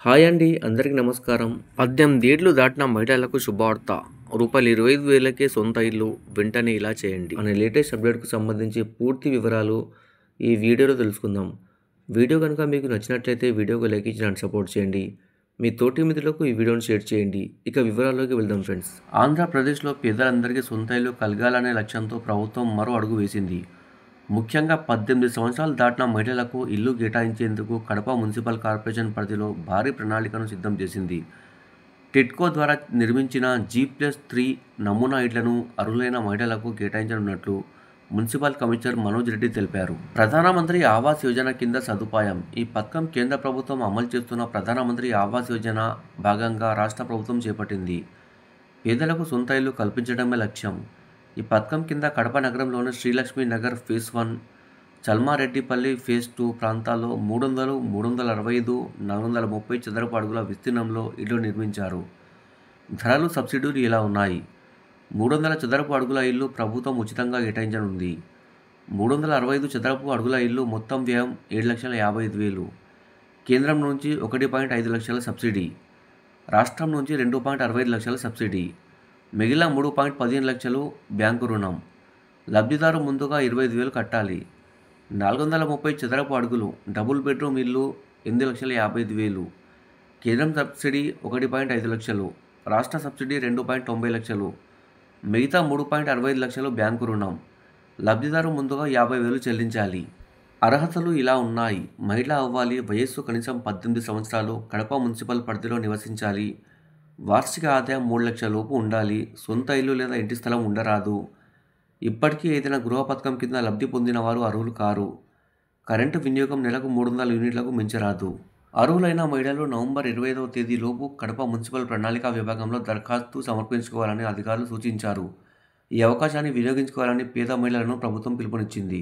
Hi అండి, అందరికీ నమస్కారం. 18 ఏళ్లు దాటిన మహిళలకు శుభవార్త. రూపాయలు 25,000కే సొంత ఇల్లు. వెంటనే ఇలా చేయండి అనే లేటెస్ట్ అప్డేట్కు సంబంధించి పూర్తి వివరాలు ఈ వీడియోలో తెలుసుకుందాం. వీడియో కనుక మీకు నచ్చినట్లయితే వీడియోకి లైక్ ఇచ్చి నన్ను సపోర్ట్ చేయండి. మీ తోటి మిత్రులకు ఈ వీడియోని షేర్ చేయండి. ఇక వివరాల్లోకి వెళ్దాం ఫ్రెండ్స్. ఆంధ్రప్రదేశ్లో పేదలందరికీ సొంత ఇల్లు కలగాలనే లక్ష్యంతో ప్రభుత్వం మరో అడుగు వేసింది. ముఖ్యంగా 18 సంవత్సరాలు దాటిన మహిళలకు ఇల్లు కేటాయించేందుకు కడప మున్సిపల్ కార్పొరేషన్ పరిధిలో భారీ ప్రణాళికను సిద్ధం చేసింది. టిడ్కో ద్వారా నిర్మించిన G+3 నమూనా ఇళ్లను అర్హులైన మహిళలకు కేటాయించనున్నట్లు మున్సిపల్ కమిషనర్ మనోజ్ రెడ్డి తెలిపారు. ప్రధానమంత్రి ఆవాస్ యోజన కింద సదుపాయం. ఈ పథకం కేంద్ర ప్రభుత్వం అమలు చేస్తున్న ప్రధానమంత్రి ఆవాస్ యోజన భాగంగా రాష్ట్ర ప్రభుత్వం చేపట్టింది. పేదలకు సొంత ఇల్లు కల్పించడమే లక్ష్యం. ఈ పథకం కింద కడప నగరంలోని శ్రీలక్ష్మి నగర్ ఫేజ్ 1, చల్మారెడ్డిపల్లి ఫేజ్ 2 ప్రాంతాల్లో 300, 365, 430 చదరపు అడుగుల విస్తీర్ణంలో ఇళ్లు నిర్మించారు. ధరలు, సబ్సిడీలు ఇలా ఉన్నాయి. 300 చదరపు అడుగుల ఇల్లు ప్రభుత్వం ఉచితంగా కేటాయించనుంది. 365 చదరపు అడుగుల ఇల్లు మొత్తం వ్యయం 7,55,000. కేంద్రం నుంచి 1.5 లక్షల సబ్సిడీ, రాష్ట్రం నుంచి 2.65 లక్షల సబ్సిడీ, మిగిలిన 3.15 లక్షలు బ్యాంకు రుణం. లబ్ధిదారు ముందుగా 25,000 కట్టాలి. 430 చదరపు అడుగులు డబుల్ బెడ్రూమ్ ఇల్లు 8,55,000. కేంద్రం సబ్సిడీ 1.5 లక్షలు, రాష్ట్ర సబ్సిడీ 2.90 లక్షలు, మిగతా 3.65 లక్షలు బ్యాంకు రుణం. లబ్ధిదారు ముందుగా 50,000 చెల్లించాలి. అర్హతలు ఇలా ఉన్నాయి. మహిళ అవ్వాలి. వయస్సు కనీసం 18 సంవత్సరాలు. కడప మున్సిపల్ పరిధిలో నివసించాలి. వార్షిక ఆదాయం 3 లక్షల లోపు ఉండాలి. సొంత ఇల్లు లేదా ఇంటి స్థలం ఉండరాదు. ఇప్పటికీ ఏదైనా గృహ పథకం కింద లబ్ధి పొందిన వారు అర్హులు కారు. కరెంటు వినియోగం నెలకు 300 యూనిట్లకు మించరాదు. అర్హులైన మహిళలు నవంబర్ 25వ తేదీలోపు కడప మున్సిపల్ ప్రణాళికా విభాగంలో దరఖాస్తు సమర్పించుకోవాలని అధికారులు సూచించారు. ఈ అవకాశాన్ని వినియోగించుకోవాలని పేద మహిళలను ప్రభుత్వం పిలుపునిచ్చింది.